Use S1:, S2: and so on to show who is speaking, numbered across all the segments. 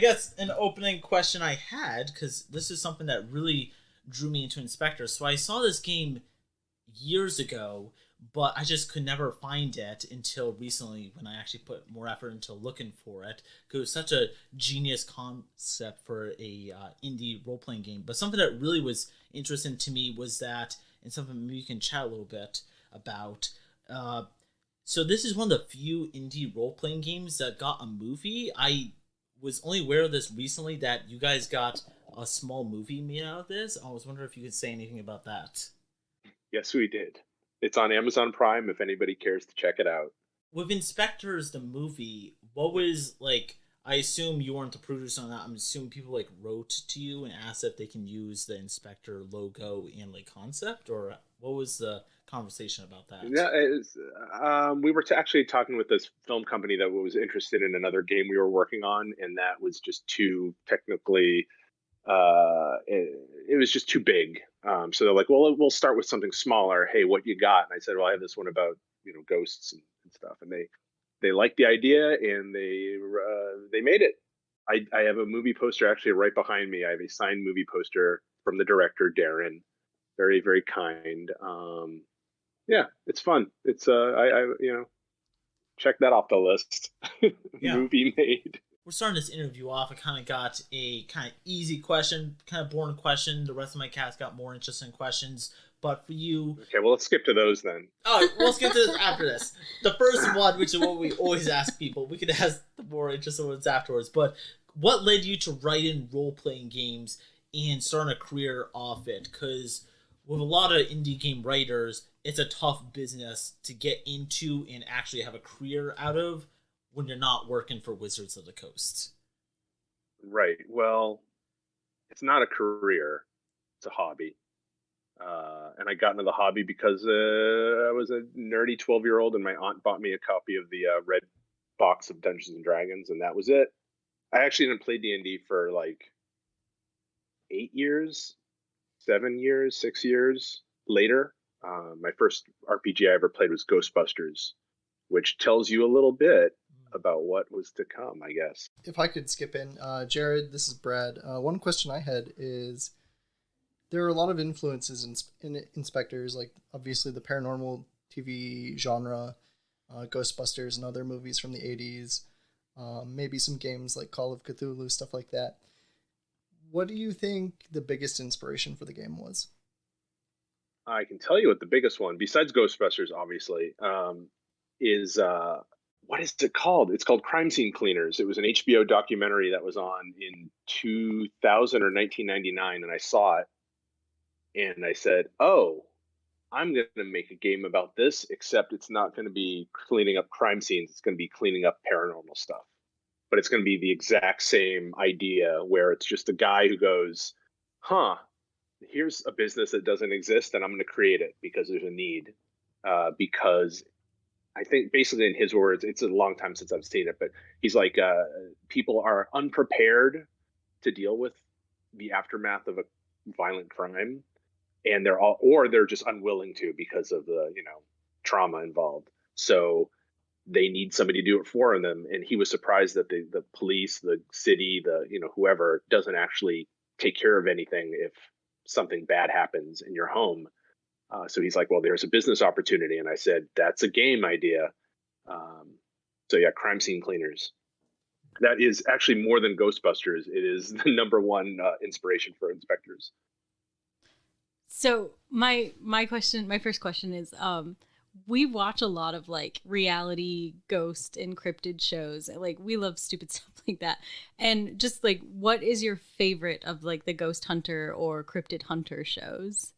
S1: guess an opening question I had, because this is something that really drew me into Inspectres. So I saw this game years ago, but I just could never find it until recently when I actually put more effort into looking for it. Because it was such a genius concept for a indie role-playing game. But something that really was interesting to me was that, and something maybe you can chat a little bit about, so this is one of the few indie role-playing games that got a movie. I was only aware of this recently, that you guys got a small movie made out of this. I was wondering if you could say anything about that.
S2: Yes, we did. It's on Amazon Prime if anybody cares to check it out.
S1: With Inspectres, the movie, what was, like, I assume you weren't the producer on that. I'm assuming people, like, wrote to you and asked if they can use the Inspectre logo and, like, concept, or what was the conversation about that?
S2: Yeah, we were actually talking with this film company that was interested in another game we were working on, and that was just too technically, it was just too big. So they're like, well, we'll start with something smaller. Hey, what you got? And I said, well, I have this one about, ghosts and stuff. And they liked the idea, and they made it. I have a movie poster actually right behind me. I have a signed movie poster from the director, Darren. Very, very kind. Yeah, it's fun. It's check that off the list.
S1: Yeah.
S2: Movie made.
S1: We're starting this interview off. I kind of got a kind of easy question, kind of boring question. The rest of my cast got more interesting questions. But for you...
S2: Okay, well, let's skip to those then.
S1: Oh, we'll skip to this after this. The first one, which is what we always ask people. We could ask the more interesting ones afterwards. But what led you to writing role-playing games and starting a career off it? Because with a lot of indie game writers, it's a tough business to get into and actually have a career out of when you're not working for Wizards of the Coast.
S2: Right. Well, it's not a career. It's a hobby. And I got into the hobby because I was a nerdy 12-year-old, and my aunt bought me a copy of the red box of Dungeons and Dragons, and that was it. I actually didn't play D&D for like 8 years, 7 years, 6 years later. My first RPG I ever played was Ghostbusters, which tells you a little bit about what was to come, I guess.
S3: If I could skip in, Jared, this is Brad. One question I had is, there are a lot of influences in Inspectres, like obviously the paranormal TV genre, Ghostbusters and other movies from the 80s, maybe some games like Call of Cthulhu, stuff like that. What do you think the biggest inspiration for the game was?
S2: I can tell you what the biggest one, besides Ghostbusters, obviously, is... what is it called? It's called Crime Scene Cleaners. It was an HBO documentary that was on in 2000 or 1999, and I saw it. And I said, oh, I'm going to make a game about this, except it's not going to be cleaning up crime scenes. It's going to be cleaning up paranormal stuff. But it's going to be the exact same idea, where it's just a guy who goes, here's a business that doesn't exist, and I'm going to create it because there's a need. Because I think basically in his words, it's a long time since I've seen it, but he's like, people are unprepared to deal with the aftermath of a violent crime, and they're just unwilling to because of the, trauma involved. So they need somebody to do it for them. And he was surprised that the police, the city, whoever doesn't actually take care of anything if something bad happens in your home. So he's like, well, there's a business opportunity. And I said, that's a game idea. So yeah, Crime Scene Cleaners. That is actually more than Ghostbusters. It is the number one inspiration for Inspectres.
S4: So my first question is, we watch a lot of like reality ghost encrypted shows. Like, we love stupid stuff like that. And just like, what is your favorite of like the Ghost Hunter or Cryptid Hunter shows?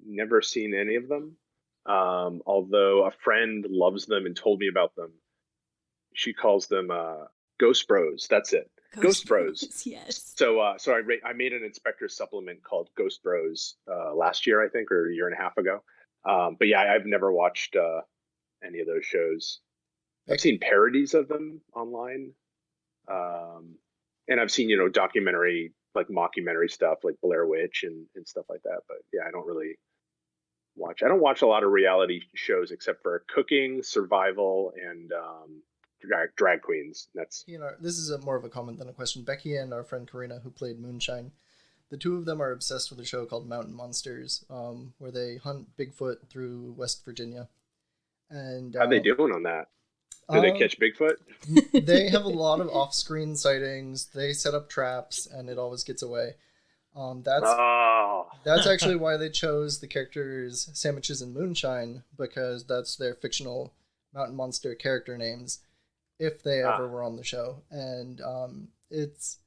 S2: Never seen any of them. Although a friend loves them and told me about them. She calls them Ghost Bros. That's it. Ghost Bros.
S4: Yes.
S2: So I made an Inspector supplement called Ghost Bros last year, I think, or a year and a half ago. But yeah, I've never watched any of those shows. I've seen parodies of them online. And I've seen, documentary, like mockumentary stuff like Blair Witch and stuff like that. But yeah, I don't watch a lot of reality shows except for cooking, survival, and drag queens. That's
S3: this is more of a comment than a question. Becky and our friend Karina, who played Moonshine, the two of them are obsessed with a show called Mountain Monsters, where they hunt Bigfoot through West Virginia. And
S2: how they doing on that? Do they catch Bigfoot?
S3: They have a lot of off-screen sightings. They set up traps, and it always gets away. That's actually why they chose the characters Sandwiches and Moonshine, because that's their fictional mountain monster character names, if they ever were on the show. And it's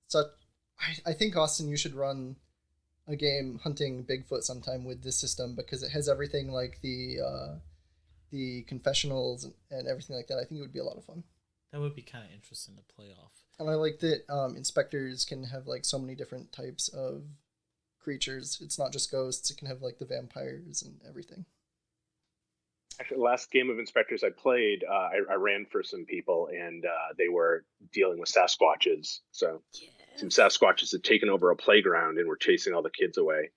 S3: such. I think, Austin, you should run a game hunting Bigfoot sometime with this system, because it has everything like the confessionals and everything like that. I think it would be a lot of fun.
S1: That would be kind of interesting to play off.
S3: And I like that inspectors can have like so many different types of creatures. It's not just ghosts. It can have like the vampires and everything.
S2: Actually, the last game of Inspectors I played, I ran for some people, and they were dealing with Sasquatches. So some Sasquatches had taken over a playground and were chasing all the kids away.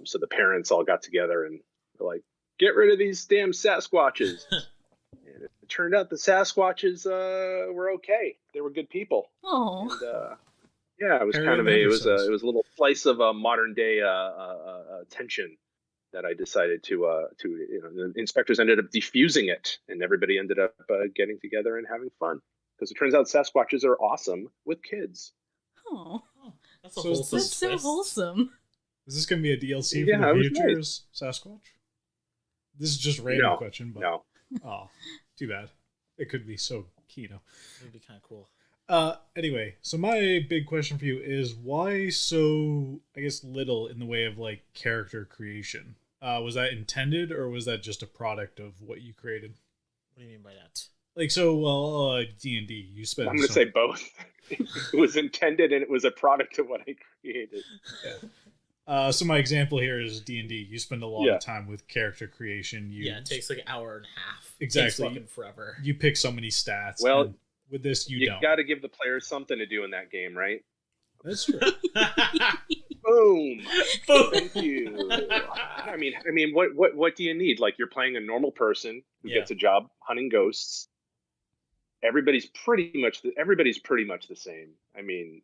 S2: So the parents all got together and were like, "Get rid of these damn Sasquatches." And it turned out the Sasquatches were okay. They were good people.
S4: Oh.
S2: And, yeah, it was kind of it was a little slice of a modern day tension that I decided to the inspectors ended up defusing it, and everybody ended up getting together and having fun, because it turns out Sasquatches are awesome with kids.
S4: Oh,
S1: that's so
S4: wholesome.
S5: Is this going to be a DLC for the future's Sasquatch? This is just a random question, but
S2: no.
S5: Oh, too bad. It could be so Kino.
S1: It would be kind of cool.
S5: Anyway, so my big question for you is, why so, I guess, little in the way of like character creation? Was that intended, or was that just a product of what you created?
S1: What do you mean by that?
S5: Like, so, well, D&D, you spent...
S2: I'm going to say both. It was intended, and it was a product of what I created.
S5: Yeah. So my example here is D&D. You spend a lot of time with character creation.
S1: It takes like an hour and a half.
S5: Exactly.
S1: It takes fucking forever.
S5: You pick so many stats.
S2: Well,
S5: with this, you don't.
S2: You got to give the players something to do in that game, right?
S5: That's true.
S2: Boom. Thank you. I mean, what do you need? Like, you're playing a normal person who gets a job hunting ghosts. Everybody's pretty much the same. I mean,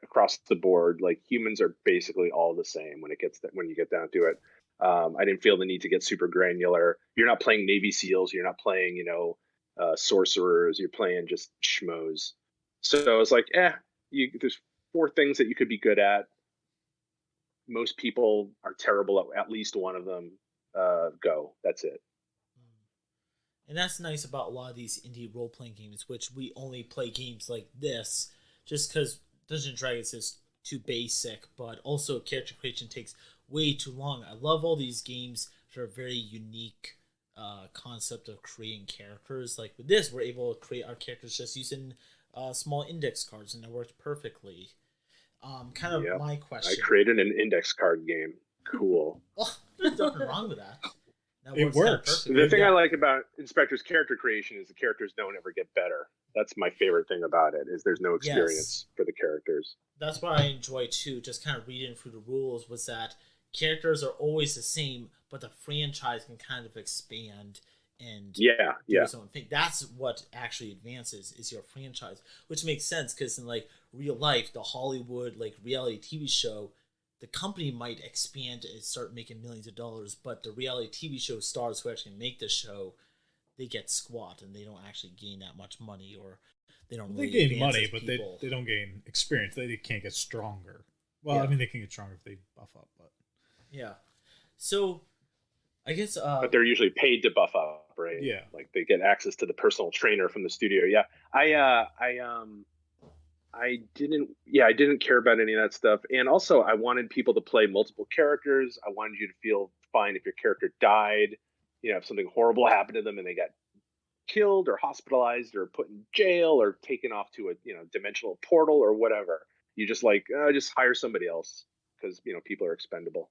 S2: across the board, like, humans are basically all the same when you get down to it. I didn't feel the need to get super granular. You're not playing Navy SEALs. You're not playing, sorcerers. You're playing just schmoes. So I was like, there's 4 things that you could be good at. Most people are terrible at least one of them. Go. That's it.
S1: And that's nice about a lot of these indie role-playing games, which we only play games like this just because Dungeons & Dragons is too basic, but also character creation takes way too long. I love all these games that are very unique concept of creating characters. Like with this, we're able to create our characters just using small index cards, and it worked perfectly. My question.
S2: I created an index card game. Cool.
S1: Well, there's nothing wrong with that.
S5: It works.
S2: The thing I like about Inspector's character creation is the characters don't ever get better. That's my favorite thing about it, is there's no experience for the characters.
S1: That's what I enjoy too, just kind of reading through the rules, was that characters are always the same, but the franchise can kind of expand and do its own thing. That's what actually advances, is your franchise, which makes sense, because in like real life, the Hollywood like reality TV show, the company might expand and start making millions of dollars, but the reality TV show stars who actually make the show, they get squat and they don't actually gain that much money, or they don't really
S5: they gain money, but
S1: they
S5: don't gain experience. They can't get stronger. Well, I mean, they can get stronger if they buff up, but
S1: yeah. So I guess
S2: but they're usually paid to buff up, right?
S5: Yeah.
S2: Like they get access to the personal trainer from the studio. Yeah. I didn't care about any of that stuff. And also I wanted people to play multiple characters. I wanted you to feel fine if your character died, if something horrible happened to them and they got killed or hospitalized or put in jail or taken off to a, dimensional portal or whatever. You just just hire somebody else, because, people are expendable.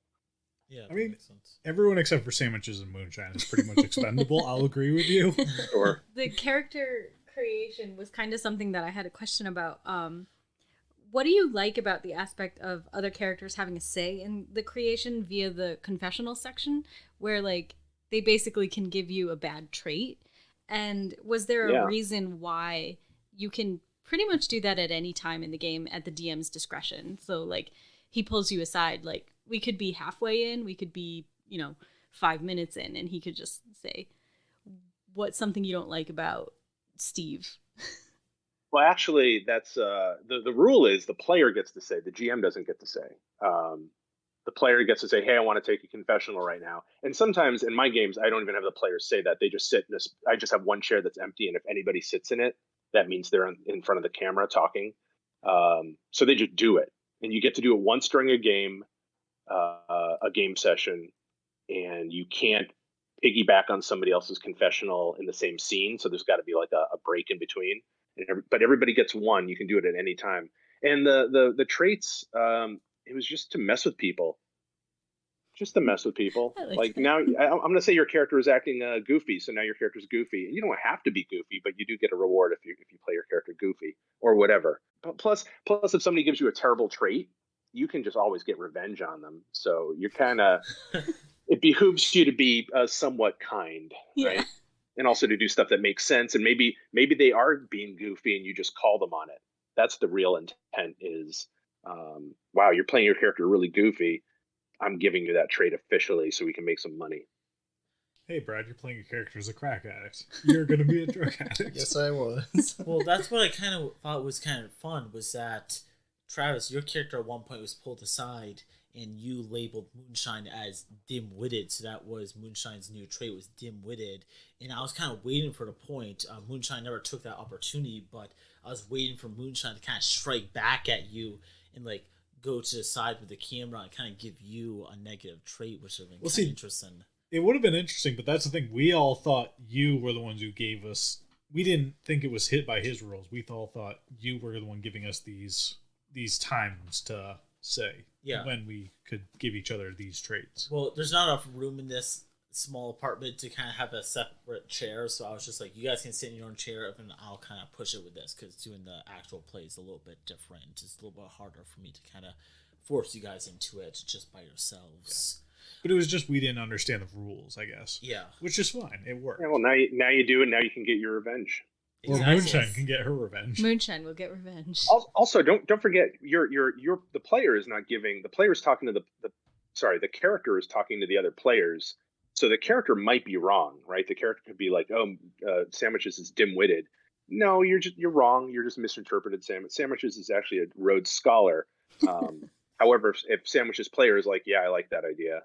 S1: Yeah,
S5: I mean, everyone except for Sandwiches and Moonshine is pretty much expendable. I'll agree with you.
S2: Sure.
S4: The character creation was kind of something that I had a question about. What do you like about the aspect of other characters having a say in the creation via the confessional section, where like they basically can give you a bad trait, And was there
S2: Yeah.
S4: a reason why you can pretty much do that at any time in the game at the DM's discretion? So like he pulls you aside, like we could be halfway in, we could be, 5 minutes in, and he could just say, what's something you don't like about Steve?
S2: Well, actually, that's the rule is the player gets to say. The GM doesn't get to say. The player gets to say, "Hey, I want to take a confessional right now." And sometimes in my games, I don't even have the players say that. They just sit in this. I just have one chair that's empty, and if anybody sits in it, that means they're in front of the camera talking. So they just do it, and you get to do it once during a game session, and you can't piggyback on somebody else's confessional in the same scene. So there's got to be like a break in between. But everybody gets one. You can do it at any time. And the traits, it was just to mess with people. Just to mess with people. Like
S4: that.
S2: now, I'm going to say your character is acting goofy, so now your character's goofy. And you don't have to be goofy, but you do get a reward if you play your character goofy or whatever. But plus, if somebody gives you a terrible trait, you can just always get revenge on them. So you're kind of it behooves you to be somewhat kind, right? And also to do stuff that makes sense. And maybe they are being goofy and you just call them on it. That's the real intent is, wow, you're playing your character really goofy. I'm giving you that trait officially so we can make some money.
S5: Hey, Brad, you're playing your character as a crack addict. You're going to be a drug addict.
S3: Yes, I was.
S1: Well, that's what I kind of thought was kind of fun, was that, Travis, your character at one point was pulled aside and you labeled Moonshine as dim-witted, so that was Moonshine's new trait, was dim-witted. And I was kind of waiting for the point. Moonshine never took that opportunity, but I was waiting for Moonshine to kind of strike back at you and like go to the side with the camera and kind of give you a negative trait, which would have been kind of interesting.
S5: It would have been interesting, but that's the thing. We all thought you were the ones who gave us. We didn't think it was hit by his rules. We all thought you were the one giving us these times to say when we could give each other these traits.
S1: Well, there's not enough room in this small apartment to kind of have a separate chair, so I was just like, you guys can sit in your own chair and I'll kind of push it with this, because doing the actual play is a little bit different. It's a little bit harder for me to kind of force you guys into it just by yourselves.
S5: But it was just we didn't understand the rules, I guess.
S1: Yeah.
S5: Which is fine. It worked.
S2: Yeah, well, now you do it. Now you can get your revenge.
S5: Or Moonshine can get her revenge.
S4: Moonshine will get revenge.
S2: Also, don't forget, the player is not giving. The player is talking to the character is talking to the other players. So the character might be wrong, right? The character could be like, Sandwiches is dim-witted. No, you're wrong. You're just misinterpreted. Sandwiches is actually a Rhodes Scholar. However, if Sandwiches player is like, yeah, I like that idea,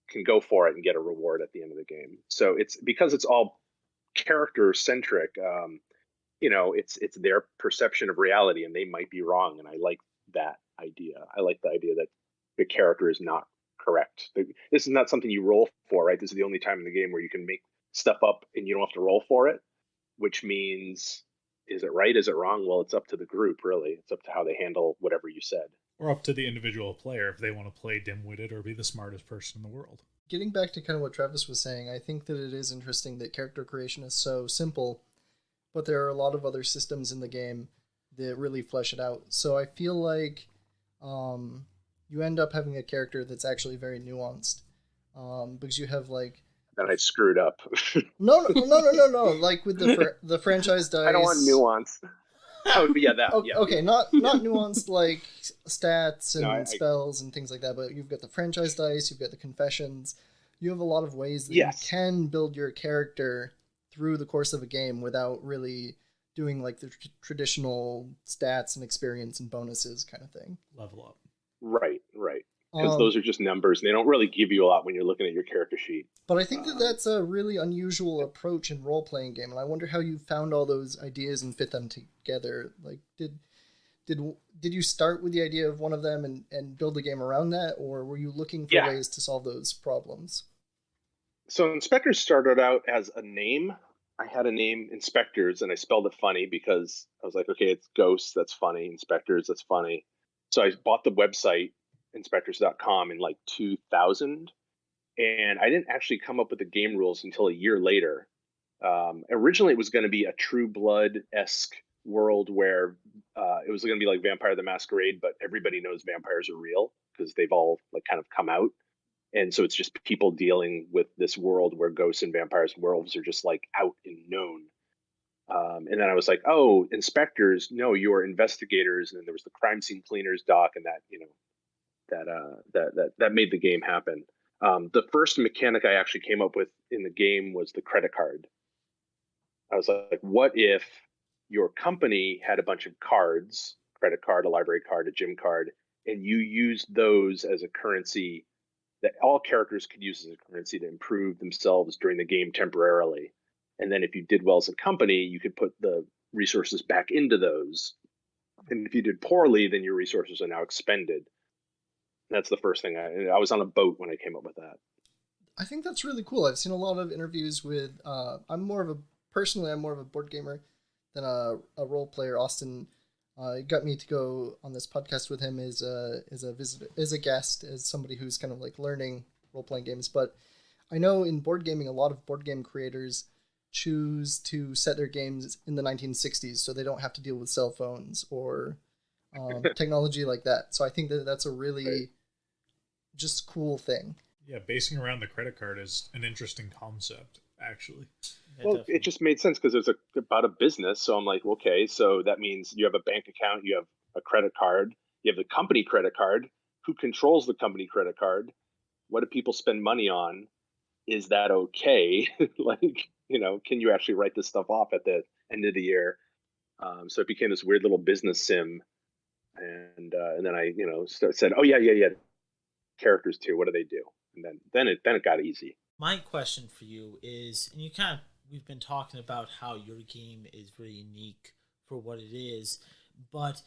S2: can go for it and get a reward at the end of the game. So it's because it's all character centric. It's their perception of reality, and they might be wrong. And I like that idea. I like the idea that the character is not correct. This is not something you roll for, right? This is the only time in the game where you can make stuff up and you don't have to roll for it, which means, is it right? Is it wrong? Well, it's up to the group, really. It's up to how they handle whatever you said.
S5: Or up to the individual player if they want to play dim-witted or be the smartest person in the world.
S3: Getting back to kind of what Travis was saying, I think that it is interesting that character creation is so simple, but there are a lot of other systems in the game that really flesh it out. So I feel like you end up having a character that's actually very nuanced, because you have like...
S2: Then I screwed up.
S3: No. Like with the franchise dice.
S2: I don't want nuance. Oh, yeah, that.
S3: Okay,
S2: yeah.
S3: Okay, not nuanced like stats and spells and things like that, but you've got the franchise dice, you've got the confessions. You have a lot of ways that you can build your character through the course of a game without really doing like the traditional stats and experience and bonuses kind of thing.
S5: Level up.
S2: Right. Because those are just numbers, and they don't really give you a lot when you're looking at your character sheet.
S3: But I think that's a really unusual approach in role-playing game, and I wonder how you found all those ideas and fit them together. Like, did you start with the idea of one of them and build a game around that, or were you looking for ways to solve those problems?
S2: So Inspectors started out as a name. I had a name, Inspectors, and I spelled it funny because I was like, okay, it's ghosts, that's funny. Inspectors, that's funny. So I bought the website, inspectors.com, in like 2000, and I didn't actually come up with the game rules until a year later. Originally, it was going to be a True Blood-esque world where it was going to be like Vampire the Masquerade, but everybody knows vampires are real because they've all like kind of come out. And so it's just people dealing with this world where ghosts and vampires and werewolves are just like out and known. And then I was like, oh, inspectors, no, you're investigators. And then there was the crime scene cleaners doc, and that, that made the game happen. The first mechanic I actually came up with in the game was the credit card. I was like, what if your company had a bunch of cards, credit card, a library card, a gym card, and you used those as a currency that all characters could use as a currency to improve themselves during the game temporarily. And then if you did well as a company, you could put the resources back into those. And if you did poorly, then your resources are now expended. That's the first thing. I was on a boat when I came up with that.
S3: I think that's really cool. I've seen a lot of interviews with, I'm more of a board gamer than a role player. Austin got me to go on this podcast with him as a guest, as somebody who's kind of like learning role-playing games. But I know in board gaming, a lot of board game creators choose to set their games in the 1960s so they don't have to deal with cell phones or technology like that. So I think that that's a really just cool thing.
S5: Yeah, basing around the credit card is an interesting concept, actually.
S1: Yeah,
S2: Well,
S1: definitely.
S2: it just made sense because it's about a business. So I'm like, okay, so that means you have a bank account, you have a credit card, you have the company credit card. Who controls the company credit card? What do people spend money on? Is that okay? Like, can you actually write this stuff off at the end of the year? So it became this weird little business sim. And then I, said, oh yeah. Characters too. What do they do? And then it got easy.
S1: My question for you is, and we've been talking about how your game is very unique for what it is, but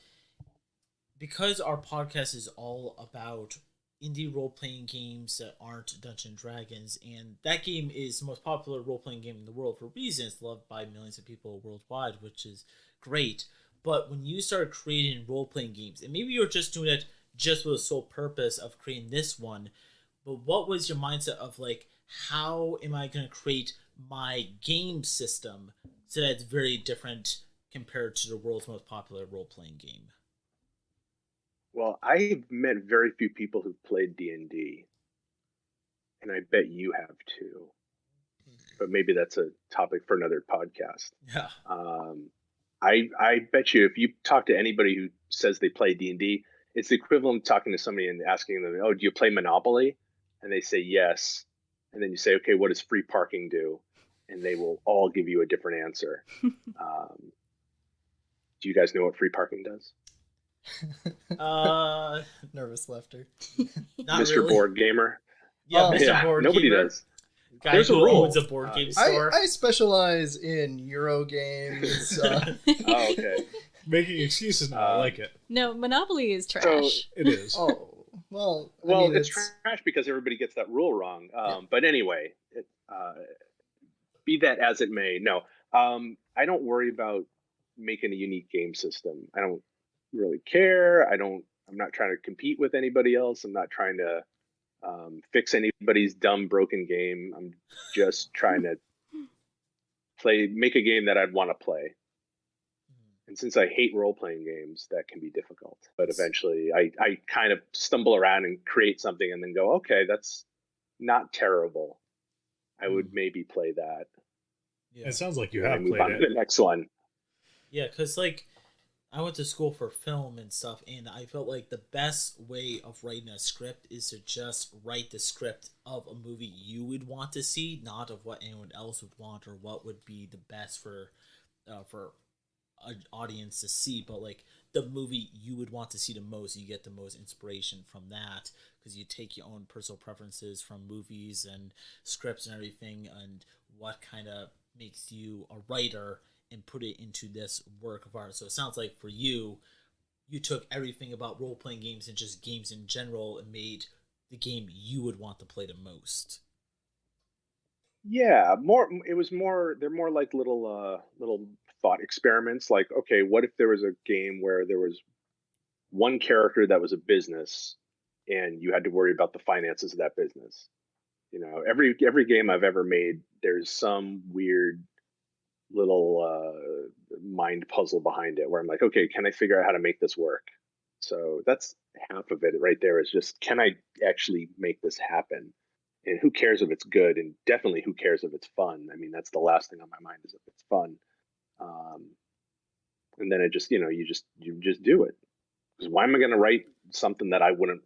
S1: because our podcast is all about indie role-playing games that aren't Dungeons & Dragons, and that game is the most popular role-playing game in the world for reasons, loved by millions of people worldwide, which is great. But when you started creating role-playing games, and maybe you're just doing it just with the sole purpose of creating this one, but what was your mindset of like, how am I going to create my game system so that it's very different compared to the world's most popular role-playing game?
S2: Well, I've met very few people who've played D&D, and I bet you have too. But maybe that's a topic for another podcast.
S1: Yeah.
S2: I bet you if you talk to anybody who says they play D&D, it's the equivalent of talking to somebody and asking them, oh, do you play Monopoly? And they say yes. And then you say, okay, what does free parking do? And they will all give you a different answer. Do you guys know what free parking does?
S3: Nervous laughter.
S1: Not
S2: Mr.
S1: really.
S2: Board Gamer?
S1: Yeah,
S3: Oh,
S1: Mr.
S2: Yeah,
S1: Board
S2: nobody
S1: Gamer.
S2: does.
S1: Guy
S2: There's a
S1: who
S2: rule.
S1: owns a board game store.
S3: I specialize in Euro games.
S2: Oh, okay.
S5: Making excuses now, I like it.
S4: No, Monopoly is trash.
S2: So-
S5: It is.
S3: Oh, well. I
S2: Well,
S3: mean,
S2: it's trash because everybody gets that rule wrong. But anyway, be that as it may, no. I don't worry about making a unique game system. I don't really care. I'm not trying to compete with anybody else. I'm not trying to fix anybody's dumb, broken game. I'm just trying to make a game that I'd want to play. And since I hate role-playing games, that can be difficult. But eventually, I kind of stumble around and create something and then go, okay, that's not terrible. I would maybe play that.
S1: Yeah.
S5: It sounds like you
S2: And
S5: have
S2: move
S5: played
S2: on to
S5: it.
S2: the next one.
S1: Yeah, because like I went to school for film and stuff, and I felt like the best way of writing a script is to just write the script of a movie you would want to see, not of what anyone else would want or what would be the best for an audience to see, but like the movie you would want to see the most. You get the most inspiration from that because you take your own personal preferences from movies and scripts and everything, and what kind of makes you a writer and put it into this work of art. So it sounds like for you took everything about role-playing games and just games in general and made the game you would want to play the most.
S2: Yeah, they're more like little thought experiments. Like, okay, what if there was a game where there was one character that was a business and you had to worry about the finances of that business? Every game I've ever made, there's some weird little mind puzzle behind it where I'm like, okay, can I figure out how to make this work? So that's half of it right there, is just, can I actually make this happen? And who cares if it's good? And definitely who cares if it's fun? I mean, that's the last thing on my mind, is if it's fun. And then it just, you just do it. Because why am I going to write something that I wouldn't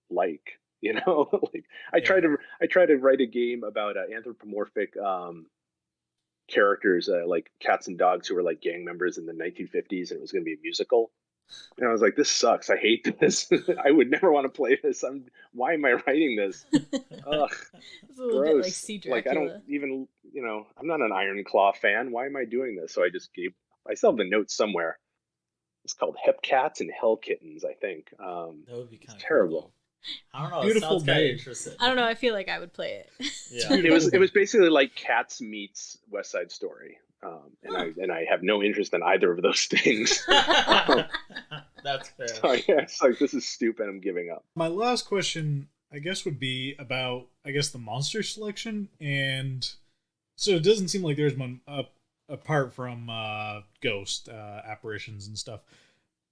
S2: like? Like I try to write a game about anthropomorphic characters, like cats and dogs who were like gang members in the 1950s, and it was going to be a musical. And I was like, this sucks. I hate this. I would never want to play this. Why am I writing this? Ugh,
S4: It's a little
S2: gross.
S4: bit like See Dracula.
S2: Like, I don't even, I'm not an Iron Claw fan. Why am I doing this? So I just I still have the notes somewhere. It's called Hep Cats and Hell Kittens, I think.
S1: That would be kind of
S2: terrible.
S1: Cool. I don't know.
S5: Beautiful
S1: It sounds kind of
S5: name.
S1: interesting.
S4: I don't know. I feel like I would play it.
S1: Yeah.
S2: It was basically like Cats meets West Side Story. And I have no interest in either of those things.
S1: That's fair.
S2: So yeah, it's like, this is stupid. I'm giving up.
S5: My last question, I guess, would be about, the monster selection. And so it doesn't seem like there's one apart from ghost apparitions and stuff.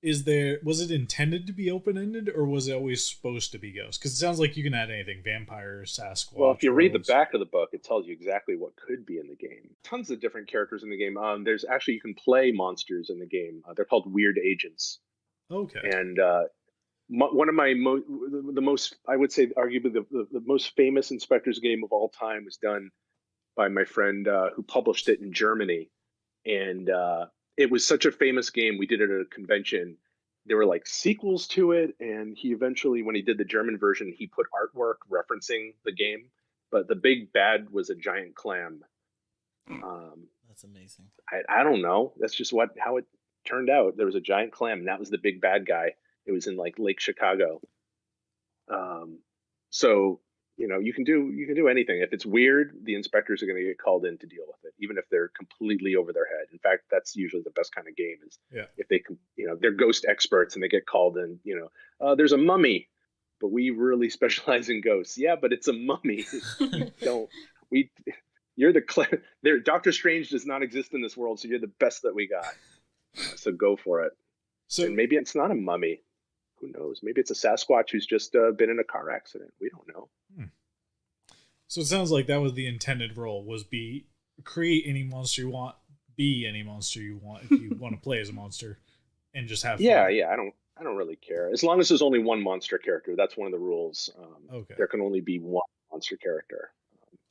S5: Was it intended to be open-ended, or was it always supposed to be ghost? Because it sounds like you can add anything: vampires, Sasquatch.
S2: Well, if you read the
S5: werewolves.
S2: back of the book, it tells you exactly what could be in the game. Tons of different characters in the game. There's actually, you can play monsters in the game. They're called weird agents.
S5: Okay.
S2: And one of the most, I would say, arguably the most famous Inspectors game of all time was done by my friend who published it in Germany. And it was such a famous game. We did it at a convention. There were like sequels to it, and he eventually, when he did the German version, he put artwork referencing the game. But the big bad was a giant clam.
S1: That's amazing.
S2: I don't know. That's just how it turned out. There was a giant clam, and that was the big bad guy. It was in like Lake Chicago. So you can do anything. If it's weird, the inspectors are going to get called in to deal with it, even if they're completely over their head. In fact, that's usually the best kind of game, is if they can, they're ghost experts and they get called in. There's a mummy, but we really specialize in ghosts. Yeah, but it's a mummy. You're the Doctor Strange does not exist in this world, so you're the best that we got. So go for it.
S5: So
S2: And maybe it's not a mummy. Who knows? Maybe it's a Sasquatch who's just been in a car accident. We don't know.
S5: So it sounds like that was the intended role, was create any monster you want, be any monster you want if you want to play as a monster, and just have fun.
S2: Yeah. I don't really care, as long as there's only one monster character. That's one of the rules.
S5: Okay.
S2: There can only be one monster character.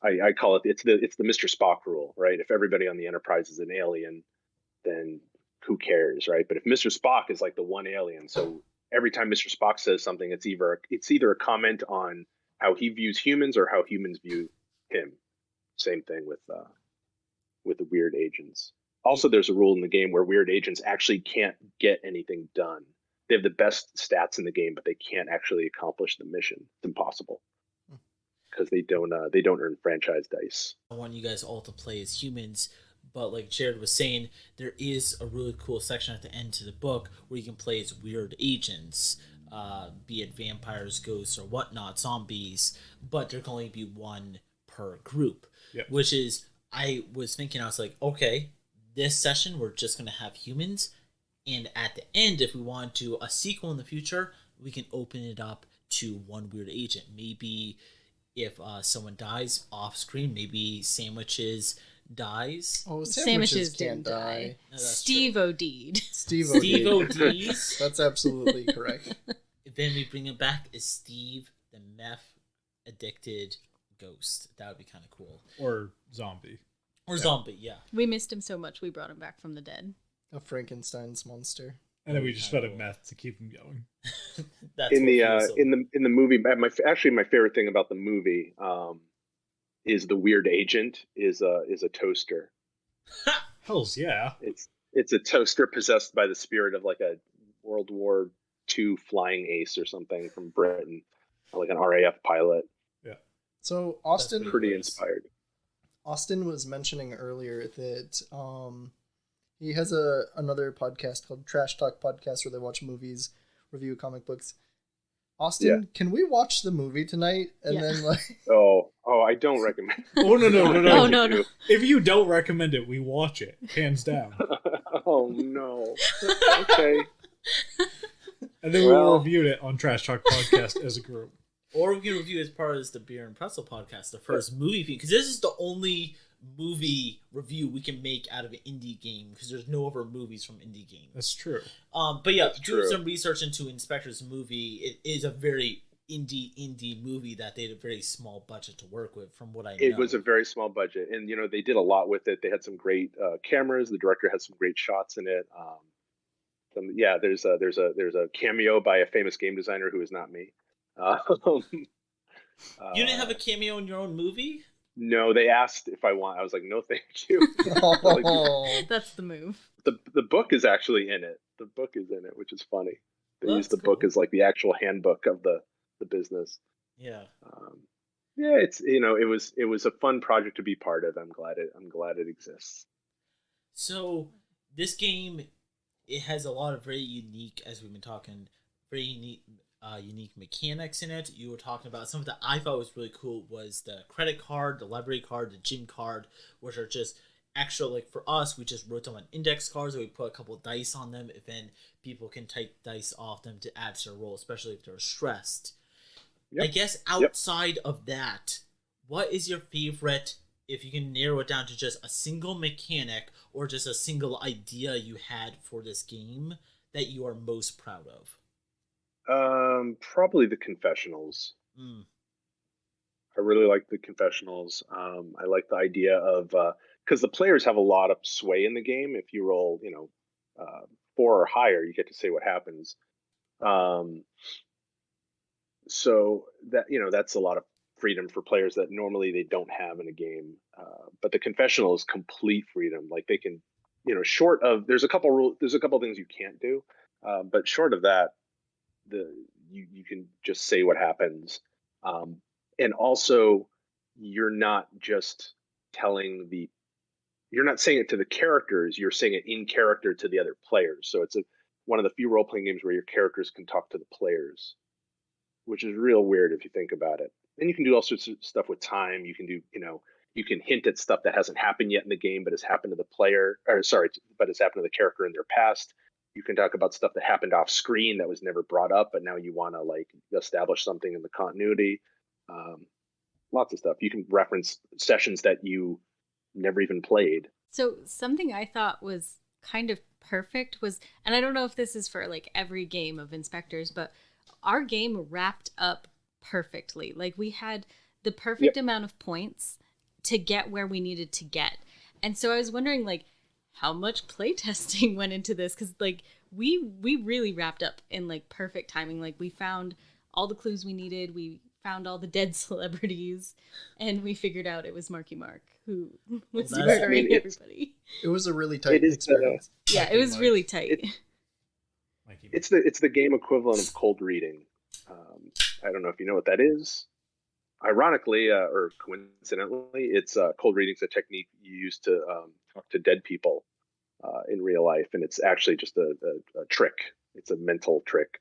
S2: I call it it's the Mr. Spock rule, right? If everybody on the Enterprise is an alien, then who cares, right? But if Mr. Spock is like the one alien, so every time Mr. Spock says something, it's either a comment on how he views humans or how humans view him. Same thing with the weird agents. Also, there's a rule in the game where weird agents actually can't get anything done. They have the best stats in the game, but they can't actually accomplish the mission. It's impossible because they don't earn franchise dice.
S1: I want you guys all to play as humans, but like Jared was saying, there is a really cool section at the end to the book where you can play as weird agents, be it vampires, ghosts, or whatnot, zombies, but there can only be one per group.
S5: Yep.
S1: Which is, I was thinking, I was like, okay, this session we're just going to have humans, and at the end, if we want to do a sequel in the future, we can open it up to one weird agent. Maybe if someone dies off screen, maybe Sandwiches dies.
S3: Oh,
S4: Sandwiches
S3: can't
S4: didn't die.
S1: No, that's
S4: Steve OD'd.
S3: Steve
S1: Steve
S3: OD.
S1: ODs.
S3: That's absolutely correct.
S1: Then we bring him back as Steve, the meth addicted ghost. That would be kind of cool.
S5: Or zombie.
S1: Or zombie, yeah.
S4: We missed him so much, we brought him back from the dead.
S3: A Frankenstein's monster.
S5: And then we just fed him meth to keep him going.
S1: That's
S2: In
S1: what feels so-
S2: the movie, my favorite thing about the movie is the weird agent is a toaster.
S5: Hells yeah.
S2: It's a toaster possessed by the spirit of like a World War II flying ace or something from Britain, like an RAF pilot.
S5: Yeah.
S3: So Austin,
S1: That's
S2: Pretty
S1: Nice.
S2: inspired.
S3: Austin was mentioning earlier that he has another podcast called Trash Talk Podcast where they watch movies, review comic books. Austin, can we watch the movie tonight? And
S4: Yeah.
S3: then like
S2: Oh, I don't recommend.
S5: Oh no.
S4: Oh, no.
S5: If you don't recommend it, we watch it. Hands down.
S2: Oh no. Okay.
S5: And then we'll review it on Trash Talk Podcast as a group.
S1: Or we can review it as part of the Beer and Pretzel Podcast, the first movie feed, because this is the only movie review we can make out of an indie game, because there's no other movies from indie games.
S5: That's true.
S1: But yeah, doing some research into Inspectres movie, it is a very indie movie that they had a very small budget to work with, from what I know.
S2: It was a very small budget, and they did a lot with it. They had some great cameras. The director had some great shots in it. There's a cameo by a famous game designer who is not me.
S1: You didn't have a cameo in your own movie?
S2: No, they asked if I want. I was like, no, thank you.
S4: That's the move.
S2: The book is actually in it. The book is in it, which is funny. They used the
S1: cool.
S2: book as like the actual handbook of the business.
S1: Yeah.
S2: It's it was a fun project to be part of. I'm glad it exists.
S1: So this game, it has a lot of very unique, as we've been talking, very unique mechanics in it. You were talking about something that I thought was really cool was the credit card, the library card, the gym card, which are just extra. Like for us, we just wrote them on index cards and we put a couple of dice on them, and then people can take dice off them to add to their roll, especially if they're stressed. Yep. I guess outside of that, what is your favorite, if you can narrow it down to just a single mechanic or just a single idea you had for this game that you are most proud of?
S2: Probably the confessionals. I really like the confessionals. I like the idea of, because the players have a lot of sway in the game. If you roll, 4 or higher, you get to say what happens. So that, that's a lot of freedom for players that normally they don't have in a game. But the confessional is complete freedom. Like they can, short of, there's a couple things you can't do. But short of that, you can just say what happens. And also you're not just you're not saying it to the characters, you're saying it in character to the other players. So it's one of the few role-playing games where your characters can talk to the players, which is real weird if you think about it. Then you can do all sorts of stuff with time. You can do, you can hint at stuff that hasn't happened yet in the game, but has happened to the player, but has happened to the character in their past. You can talk about stuff that happened off screen that was never brought up, but now you want to like establish something in the continuity. Lots of stuff. You can reference sessions that you never even played.
S4: So something I thought was kind of perfect was, and I don't know if this is for like every game of Inspectres, but our game wrapped up perfectly. Like we had the perfect amount of points to get where we needed to get. And so I was wondering like how much playtesting went into this, because like we really wrapped up in like perfect timing. Like we found all the clues we needed, we found all the dead celebrities, and we figured out it was Marky Mark who was murdering everybody.
S3: It was a really tight experience.
S4: It was really tight.
S2: It's the game equivalent of cold reading. I don't know if you know what that is. Ironically, or coincidentally, it's cold reading is a technique you use to talk to dead people in real life, and it's actually just a trick. It's a mental trick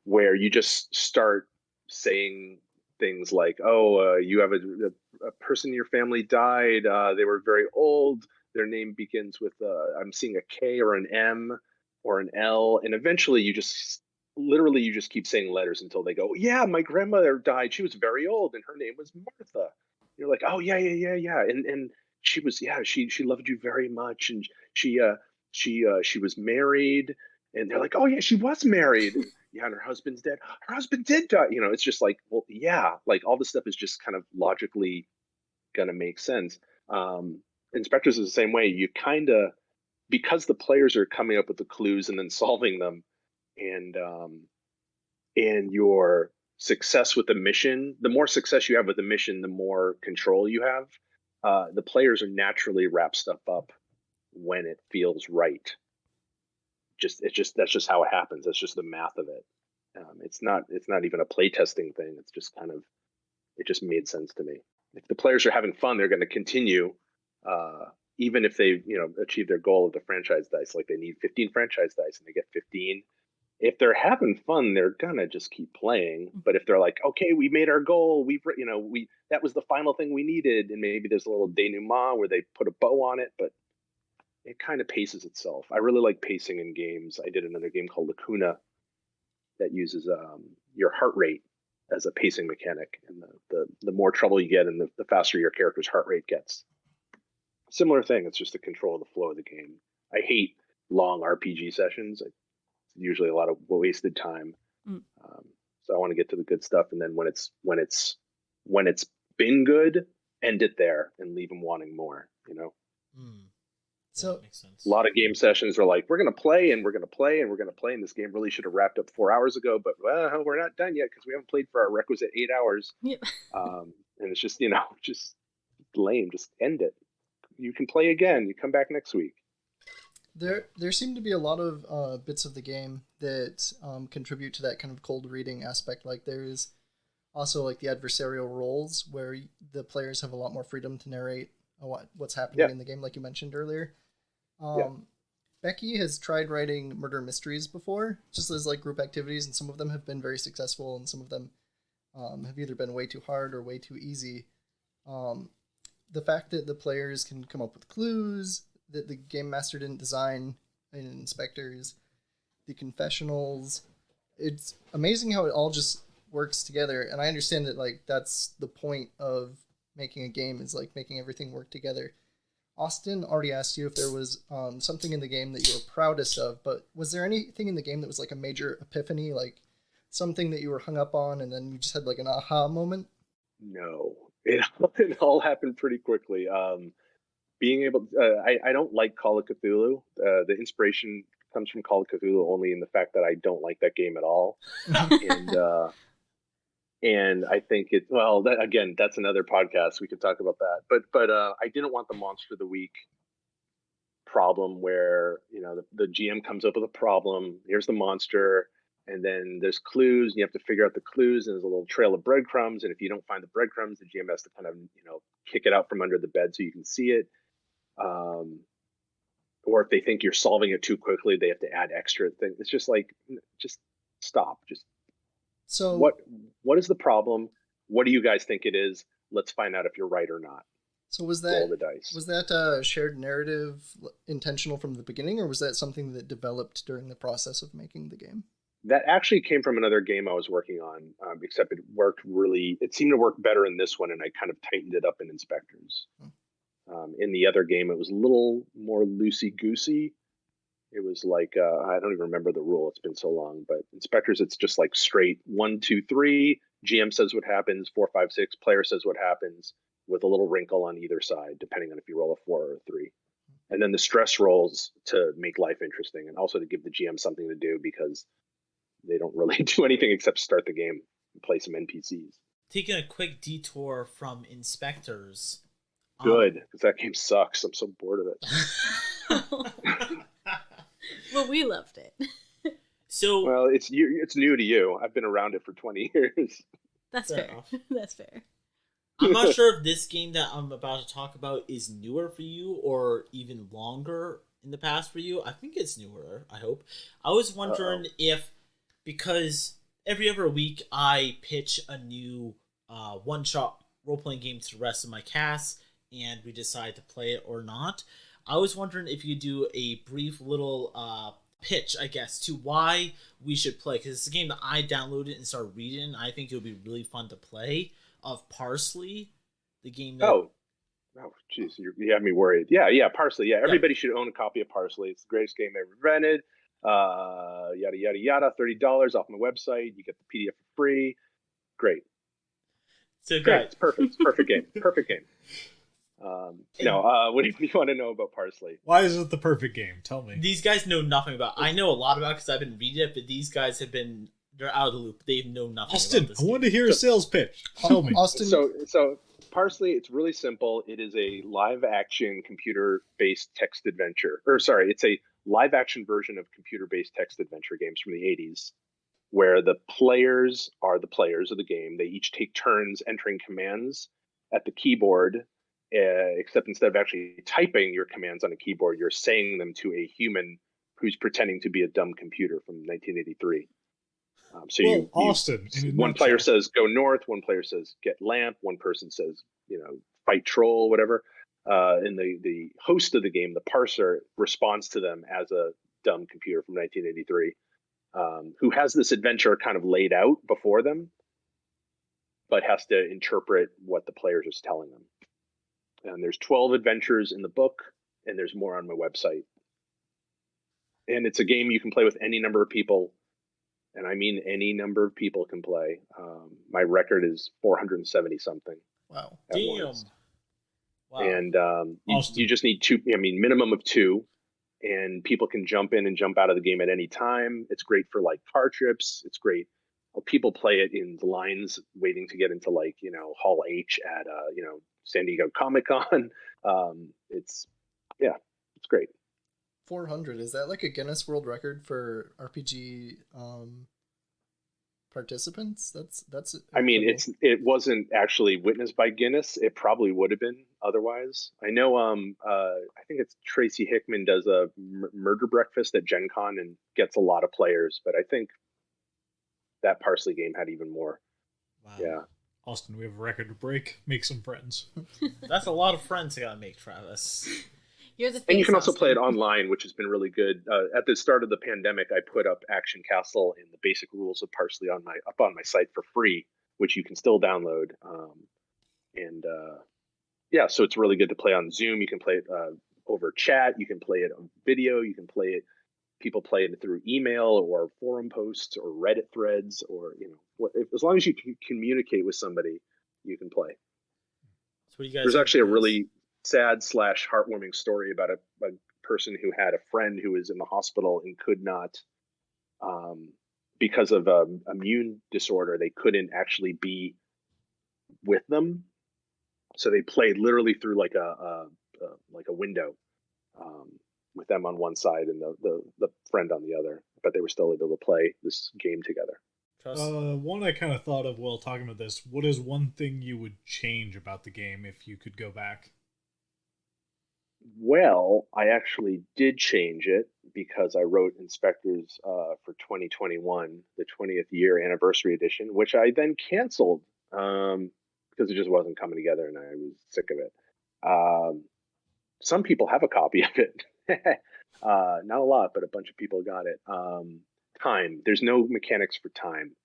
S2: where you just start saying things like, "Oh, you have a person in your family died. They were very old. Their name begins with I'm seeing a K or an M or an L," and eventually you just keep saying letters until they go, "Yeah, my grandmother died. She was very old, and her name was Martha." You're like, "Oh yeah, and she was she loved you very much, and she was married." And they're like, "Oh yeah, she was married." Yeah, and her husband's dead. Her husband did die. It's just like, well, yeah, like all this stuff is just kind of logically gonna make sense. Inspectres is the same way. You kind of, because the players are coming up with the clues and then solving them, and your success with the mission, the more success you have with the mission, the more control you have. The players are naturally wrap stuff up when it feels right. That's just how it happens. That's just the math of it. It's not even a playtesting thing. It's just kind of, it just made sense to me. If the players are having fun, they're going to continue, even if they achieve their goal of the franchise dice. Like they need 15 franchise dice and they get 15. If they're having fun, they're gonna just keep playing. But if they're like, okay, we made our goal, that was the final thing we needed, and maybe there's a little denouement where they put a bow on it, but it kind of paces itself. I really like pacing in games. I did another game called Lacuna that uses your heart rate as a pacing mechanic, and the more trouble you get, and the faster your character's heart rate gets. Similar thing. It's just to control the flow of the game. I hate long RPG sessions. It's usually a lot of wasted time. So I want to get to the good stuff, and then when it's been good, end it there and leave them wanting more.
S3: So
S1: that makes sense.
S2: A lot of game sessions are like, we're going to play and we're going to play and we're going to play, and this game really should have wrapped up 4 hours ago, but well, we're not done yet because we haven't played for our requisite 8 hours.
S4: Yep.
S2: And it's just just lame. Just end it. You can play again. You come back next week.
S3: There seem to be a lot of bits of the game that contribute to that kind of cold reading aspect. Like there's also like the adversarial roles where the players have a lot more freedom to narrate what's happening in the game, like you mentioned earlier. Becky has tried writing murder mysteries before, just as like group activities, and some of them have been very successful, and some of them have either been way too hard or way too easy. The fact that the players can come up with clues that the game master didn't design in Inspectors, the confessionals, it's amazing how it all just works together. And I understand that like that's the point of making a game, is like making everything work together. Austin already asked you if there was something in the game that you were proudest of, but was there anything in the game that was like a major epiphany, like something that you were hung up on and then you just had like an aha moment?
S2: No, it all happened pretty quickly. Being able I don't like Call of Cthulhu. The inspiration comes from Call of Cthulhu only in the fact that I don't like that game at all. And I think that's another podcast. We could talk about that. But I didn't want the Monster of the Week problem where, the GM comes up with a problem. Here's the monster. And then there's clues. And you have to figure out the clues. And there's a little trail of breadcrumbs. And if you don't find the breadcrumbs, the GM has to kind of, kick it out from under the bed so you can see it. Or if they think you're solving it too quickly, they have to add extra things. It's just like, just stop. So what is the problem? What do you guys think it is? Let's find out if you're right or not.
S3: So was
S2: Roll the dice.
S3: that shared narrative intentional from the beginning, or was that something that developed during the process of making the game?
S2: That actually came from another game I was working on, except it seemed to work better in this one, and I kind of tightened it up in Inspectors. In the other game, it was a little more loosey-goosey. It was like, I don't even remember the rule. It's been so long. But Inspectors, it's just like straight 1, 2, 3. GM says what happens. 4, 5, 6. Player says what happens, with a little wrinkle on either side, depending on if you roll a 4 or a 3. And then the stress rolls to make life interesting, and also to give the GM something to do, because they don't really do anything except start the game and play some NPCs.
S1: Taking a quick detour from Inspectors.
S2: Good, because that game sucks. I'm so bored of it.
S4: Well, we loved it.
S1: So,
S2: well, it's new to you. I've been around it for 20 years.
S4: That's fair. That's fair.
S1: I'm not sure if this game that I'm about to talk about is newer for you or even longer in the past for you. I think it's newer, I hope. I was wondering if, because every other week I pitch a new one-shot role-playing game to the rest of my cast, and we decide to play it or not. I was wondering if you do a brief little pitch, I guess, to why we should play, because it's a game that I downloaded and started reading. I think it would be really fun to play, of Parsley, the game that... Oh,
S2: jeez, you have me worried. Yeah, Parsley. Yeah, everybody should own a copy of Parsley. It's the greatest game ever invented. Yada, yada, yada. $30 off my website. You get the PDF for free. Great.
S1: So
S2: great. It's perfect. It's perfect game. Perfect game. What do you want to know about Parsley?
S5: Why is it the perfect game? Tell me.
S1: These guys know nothing about it. I know a lot about it because I've been reading it, but these guys they're out of the loop. They know nothing about this.
S5: I want to hear a sales pitch. Tell me.
S3: Austin.
S2: So Parsley, it's really simple. It is a live-action computer-based text adventure. It's a live-action version of computer-based text adventure games from the 80s, where the players are the players of the game. They each take turns entering commands at the keyboard, except instead of actually typing your commands on a keyboard, you're saying them to a human who's pretending to be a dumb computer from 1983.
S5: Austin.
S2: One player says go north, one player says get lamp, one person says fight troll, whatever. and the host of the game, the parser, responds to them as a dumb computer from 1983, who has this adventure kind of laid out before them, but has to interpret what the players is telling them. And there's 12 adventures in the book, and there's more on my website. And it's a game you can play with any number of people, and I mean any number of people can play. My record is 470 something.
S3: Wow.
S1: Damn. Wow.
S2: And you just need two, minimum of two, and people can jump in and jump out of the game at any time. It's great for like car trips. It's great. People play it in the lines waiting to get into Hall H at San Diego Comic-Con. It's great.
S3: 400, is that like a Guinness World Record for RPG participants? That's
S2: it wasn't actually witnessed by Guinness. It probably would have been otherwise. I know I think it's Tracy Hickman does a murder breakfast at Gen Con and gets a lot of players, but I think that Parsley game had even more.
S1: Wow.
S2: Yeah.
S5: Austin, we have a record to break. Make some friends.
S1: That's a lot of friends I gotta make, Travis.
S4: You're the face,
S2: and you can also
S4: Austin.
S2: play it online, which has been really good. At the start of the pandemic, I put up Action Castle and the basic rules of Parsley on my site for free, which you can still download. So it's really good to play on Zoom. You can play it over chat. You can play it on video. You can play it. People play it through email or forum posts or Reddit threads, or as long as you can communicate with somebody, you can play.
S1: So what do you guys?
S2: There's actually a really sad / heartwarming story about a person who had a friend who was in the hospital and could not, because of immune disorder, they couldn't actually be with them. So they played literally through like a window, with them on one side and the friend on the other, but they were still able to play this game together.
S5: One I kind of thought of while talking about this. What is one thing you would change about the game if you could go back?
S2: Well, I actually did change it because I wrote Inspectres for 2021, the 20th year anniversary edition, which I then canceled because it just wasn't coming together and I was sick of it. Some people have a copy of it. Not a lot, but a bunch of people got it. Time. There's no mechanics for time.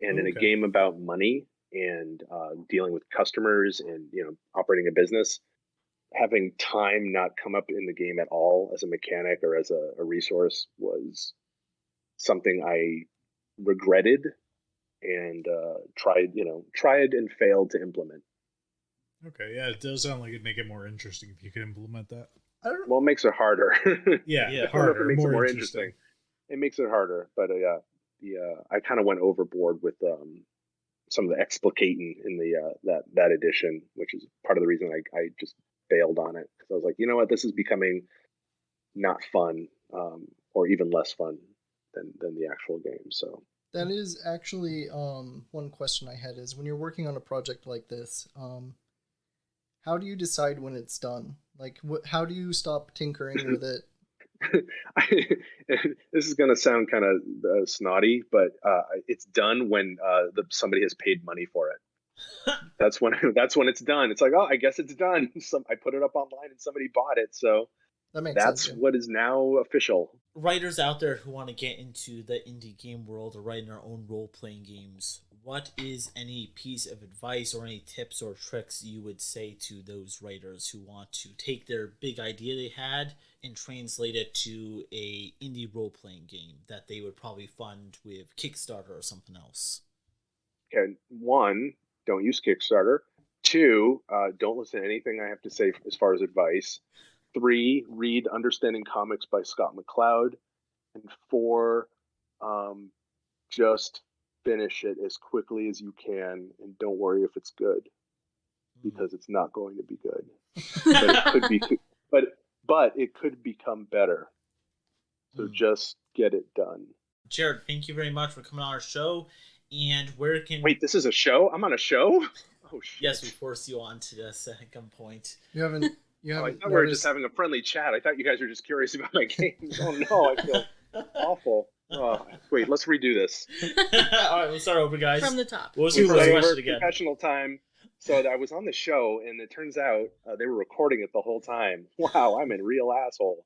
S2: And in a game about money and dealing with customers and operating a business, having time not come up in the game at all as a mechanic or as a resource was something I regretted and tried and failed to implement.
S5: Okay, yeah, it does sound like it'd make it more interesting if you could implement that.
S2: Well, it makes it harder.
S5: Yeah,
S2: harder. It makes
S5: more
S2: it more
S5: interesting.
S2: interesting. It makes it harder, but I kind of went overboard with some of the explicating in that edition, which is part of the reason I just bailed on it, because I was like, you know what, this is becoming not fun, or even less fun than the actual game. So
S3: that is actually one question I had is, when you're working on a project like this, how do you decide when it's done? Like, how do you stop tinkering with it?
S2: This is going to sound kind of snotty, but it's done when somebody has paid money for it. That's when it's done. It's like, oh, I guess it's done. I put it up online and somebody bought it, so that's
S3: sense, yeah.
S2: what is now official.
S1: Writers out there who want to get into the indie game world or writing their own role-playing games, what is any piece of advice or any tips or tricks you would say to those writers who want to take their big idea they had and translate it to a indie role-playing game that they would probably fund with Kickstarter or something else?
S2: Okay, 1, don't use Kickstarter. 2, don't listen to anything I have to say as far as advice. 3, read Understanding Comics by Scott McCloud. And 4, just finish it as quickly as you can, and don't worry if it's good, because it's not going to be good. But it could be, but it could become better. So just get it done.
S1: Jared, thank you very much for coming on our show. And where can
S2: Wait, this is a show? I'm on a show? Oh shit.
S1: Yes, we forced you on to this at some point.
S3: You haven't
S2: I thought we were just having a friendly chat. I thought you guys were just curious about my games. Oh no, I feel awful. Oh, wait, let's redo this.
S1: All right, let's start over, guys.
S4: From the top.
S1: What was your first question again?
S2: Professional time. So I was on the show, and it turns out they were recording it the whole time. Wow, I'm a real asshole.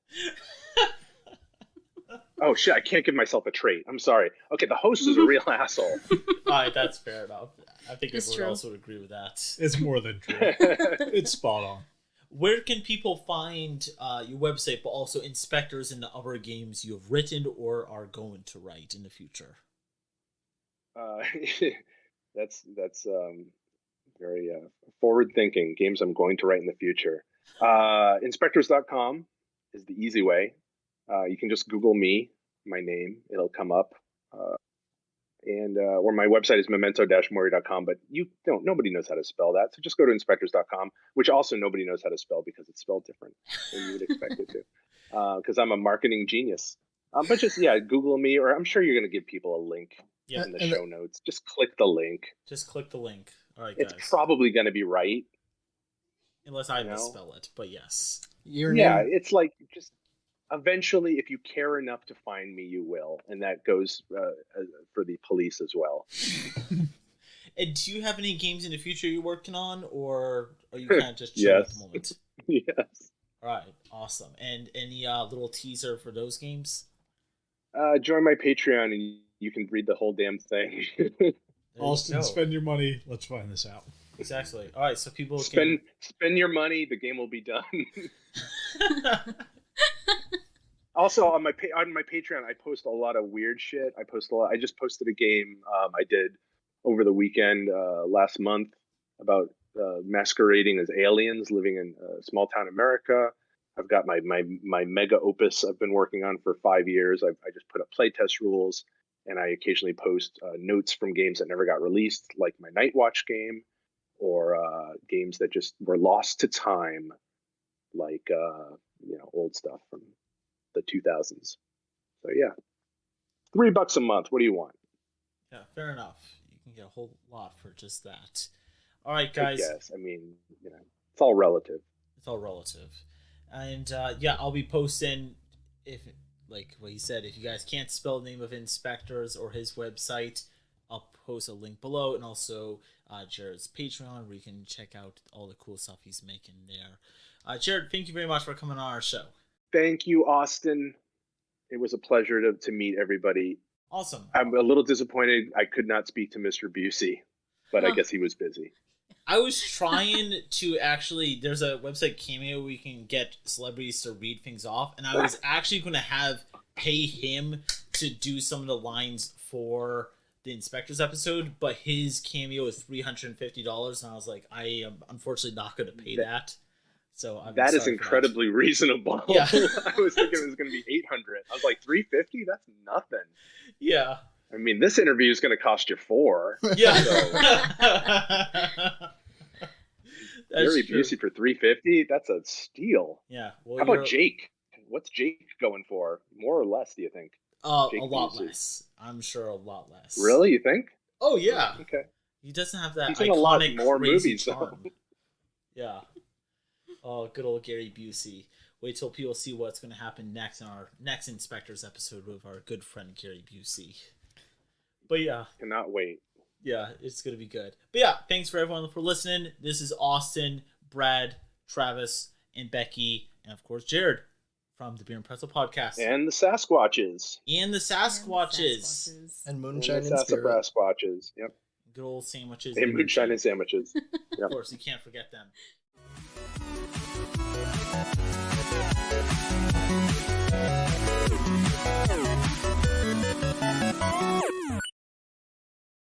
S2: Oh, shit, I can't give myself a trait. I'm sorry. Okay, the host is a real asshole.
S1: All right, that's fair enough. I think
S4: It's
S1: everyone
S4: true.
S1: else would agree with that.
S5: It's more than true. It's spot on.
S1: Where can people find your website, but also Inspectors and the other games you have written or are going to write in the future?
S2: That's very forward thinking. Games I'm going to write in the future. Inspectors.com is the easy way. You can just Google me, my name, it'll come up. Or my website is memento-mori.com, but nobody knows how to spell that. So just go to inspectors.com, which also nobody knows how to spell because it's spelled different than you would expect it to. Because I'm a marketing genius. But just, Google me, or I'm sure you're going to give people a link in the show notes. Just click the link.
S1: Just click the link. All right, guys.
S2: It's probably going to be right.
S1: Unless I misspell it, but yes.
S2: It's like just eventually, if you care enough to find me, you will. And that goes for the police as well.
S1: And do you have any games in the future you're working on, or are you kind of just chilling at the moment?
S2: Yes.
S1: All right, awesome. And any little teaser for those games?
S2: Join my Patreon and you can read the whole damn thing.
S5: Austin, spend your money. Let's find this out.
S1: Exactly. All right, so people
S2: spend your money. The game will be done. Also, on my Patreon, I post a lot of weird shit. I just posted a game I did over the weekend last month about masquerading as aliens living in small town America. I've got my mega opus I've been working on for 5 years. I just put up playtest rules, and I occasionally post notes from games that never got released, like my Night Watch game, or games that just were lost to time, like old stuff from the 2000s. So yeah, $3 a month. What do you want?
S1: Yeah, fair enough. You can get a whole lot for just that. All right, guys.
S2: Yes, I mean, it's all relative.
S1: It's all relative. And I'll be posting, if like what he said, if you guys can't spell the name of Inspectors or his website, I'll post a link below, and also Jared's Patreon, where you can check out all the cool stuff he's making there. Jared, thank you very much for coming on our show.
S2: Thank you, Austin. It was a pleasure to meet everybody.
S1: Awesome.
S2: I'm a little disappointed I could not speak to Mr. Busey, but I guess he was busy.
S1: I was trying to actually, there's a website, Cameo, where you can get celebrities to read things off, and I was actually going to pay him to do some of the lines for the Inspectors episode, but his Cameo is $350, and I was like, I am unfortunately not going to pay that. So
S2: that is incredibly reasonable.
S1: Yeah.
S2: I was thinking it was going to be $800. I was like, $350? That's nothing.
S1: Yeah.
S2: I mean, this interview is going to cost you $4.
S1: Yeah.
S2: Gary Busey for $350? That's a steal.
S1: Yeah. Well,
S2: how about Jake? What's Jake going for? More or less, do you think?
S1: A lot less. I'm sure a lot less.
S2: Really? You think?
S1: Oh yeah.
S2: Okay.
S1: He doesn't have that.
S2: He's in a lot more movies,
S1: charm. Yeah. Oh, good old Gary Busey. Wait till people see what's going to happen next in our next Inspectors episode with our good friend Gary Busey. But yeah.
S2: Cannot wait.
S1: Yeah, it's going to be good. But yeah, thanks for everyone for listening. This is Austin, Brad, Travis, and Becky, and of course Jared from the Beer and Pretzel Podcast.
S2: And the Sasquatches.
S1: And the Sasquatches.
S3: And Moonshine and
S2: Spirit. Sasquatches. Yep.
S1: Good old sandwiches.
S2: And Moonshine and sandwiches.
S1: Of course, you can't forget them.